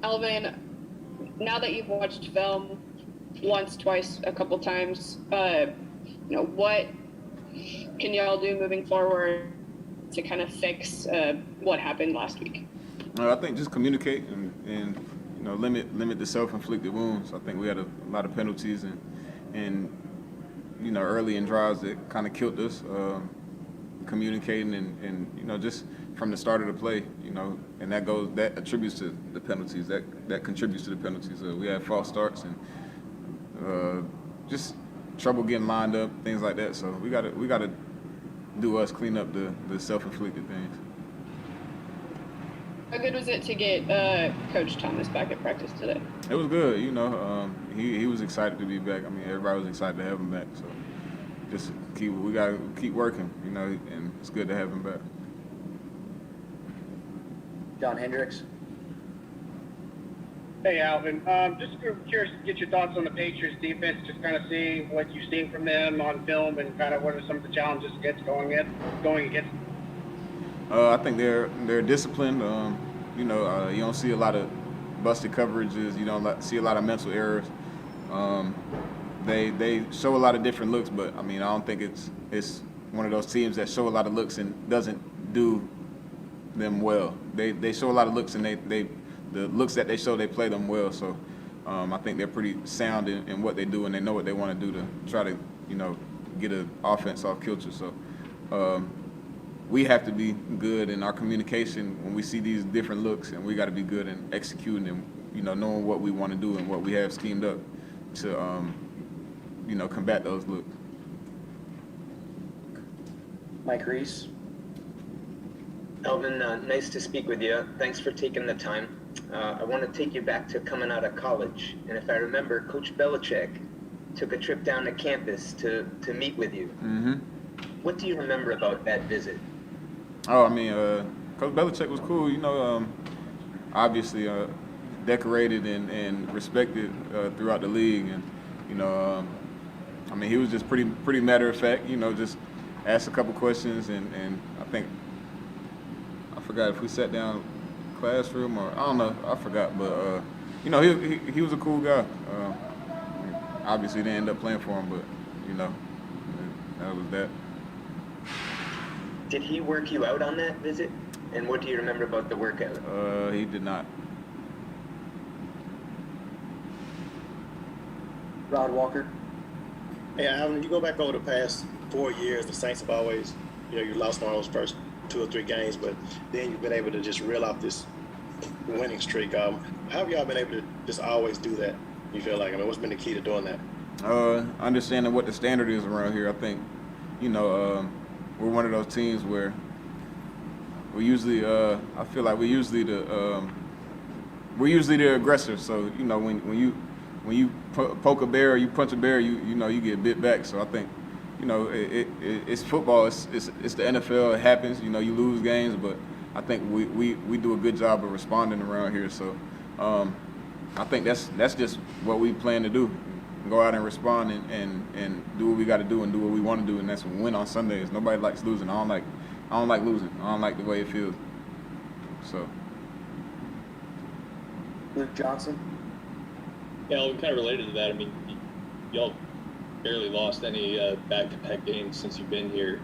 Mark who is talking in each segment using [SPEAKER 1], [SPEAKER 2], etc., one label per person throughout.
[SPEAKER 1] Alvin, now that you've watched film once, twice, a couple times, what can y'all do moving forward to kind of fix what happened last week?
[SPEAKER 2] I think just communicate and limit the self-inflicted wounds. I think we had a lot of penalties and early in drives that kind of killed us. Communicating and just from the start of the play, and that attributes to the penalties. That contributes to the penalties. We had false starts and just trouble getting lined up, things like that. So we gotta do us, clean up the self-inflicted things.
[SPEAKER 1] How good was it to get Coach Thomas back at practice today?
[SPEAKER 2] It was good. He was excited to be back. I mean, everybody was excited to have him back. So just we gotta keep working, and it's good to have him back.
[SPEAKER 3] John Hendricks.
[SPEAKER 4] Hey, Alvin. Just curious to get your thoughts on the Patriots defense, just kind of see what you've seen from them on film and kind of what are some of the challenges against going against. I
[SPEAKER 2] think they're disciplined. You don't see a lot of busted coverages. You don't see a lot of mental errors. They show a lot of different looks, but I don't think it's one of those teams that show a lot of looks and doesn't do them well. They show a lot of looks, and the looks that they show, they play them well. So I think they're pretty sound in what they do, and they know what they want to do to try to get an offense off kilter. So we have to be good in our communication when we see these different looks, and we got to be good in executing and knowing what we want to do and what we have schemed up to combat those looks.
[SPEAKER 3] Mike Reese.
[SPEAKER 5] Alvin, nice to speak with you. Thanks for taking the time. I want to take you back to coming out of college. And if I remember, Coach Belichick took a trip down to campus to meet with you.
[SPEAKER 2] Mm-hmm.
[SPEAKER 5] What do you remember about that visit?
[SPEAKER 2] Oh, Coach Belichick was cool. Obviously decorated and respected throughout the league. And, he was just pretty matter of fact, just asked a couple questions. And I forgot if we sat down classroom or I don't know, I forgot. But, he was a cool guy. Obviously, they ended up playing for him, but, that was that.
[SPEAKER 5] Did he work you out on that visit? And what do you remember about the workout?
[SPEAKER 2] He did not.
[SPEAKER 3] Rod Walker.
[SPEAKER 6] Hey, Alvin, you go back over the past 4 years, the Saints have always, you lost one of those first 2 or 3 games, but then you've been able to just reel off this winning streak. How have y'all been able to just always do that, you feel like? What's been the key to doing that?
[SPEAKER 2] Understanding what the standard is around here. I think, we're one of those teams where we usually, I feel like we're usually the aggressor. So, when you poke a bear or you punch a bear, you get bit back. So I think, it's football. It's the NFL. It happens. You lose games, but I think we do a good job of responding around here. So I think that's just what we plan to do. Go out and respond and do what we got to do and do what we want to do, and that's win on Sundays. Nobody likes losing. I don't like losing. I don't like the way it feels. So.
[SPEAKER 3] Luke Johnson.
[SPEAKER 7] Yeah, kind of related to that. Y'all barely lost any back-to-back games since you've been here.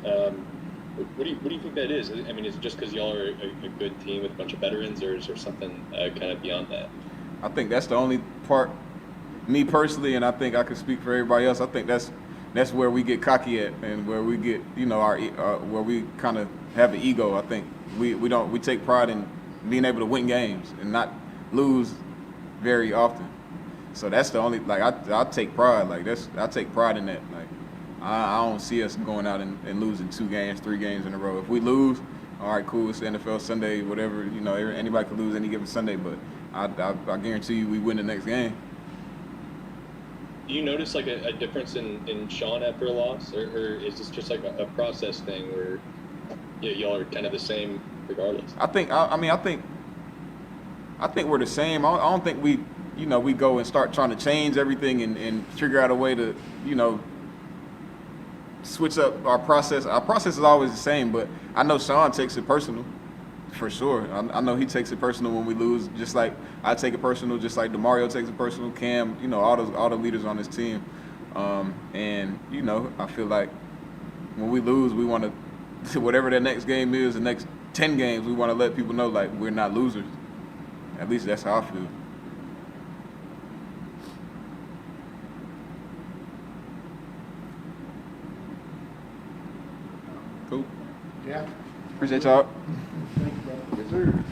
[SPEAKER 7] What do you think that is? Is it just because y'all are a good team with a bunch of veterans, or is there something kind of beyond that?
[SPEAKER 2] I think that's the only part. Me personally, and I think I can speak for everybody else, I think that's where we get cocky at, and where we get our where we kind of have an ego. I think we take pride in being able to win games and not lose very often. So that's the only I take pride I take pride in that. I don't see us going out and losing 2 games, 3 games in a row. If we lose, all right, cool. It's the NFL Sunday, whatever. Anybody could lose any given Sunday, but I guarantee you we win the next game.
[SPEAKER 7] Do you notice a difference in Sean after a loss, or is this just a process thing where y'all are kind of the same regardless?
[SPEAKER 2] I think we're the same. I don't think we go and start trying to change everything and figure out a way to switch up our process. Our process is always the same, but I know Sean takes it personal For sure. I know he takes it personal when we lose, just like I take it personal, just like DeMario takes it personal, Cam, all the leaders on this team. And, I feel like when we lose, we want to, whatever the next game is, the next 10 games, we want to let people know, like, we're not losers. At least that's how I feel. Cool.
[SPEAKER 8] Yeah.
[SPEAKER 2] Appreciate y'all.
[SPEAKER 8] Yes, sir.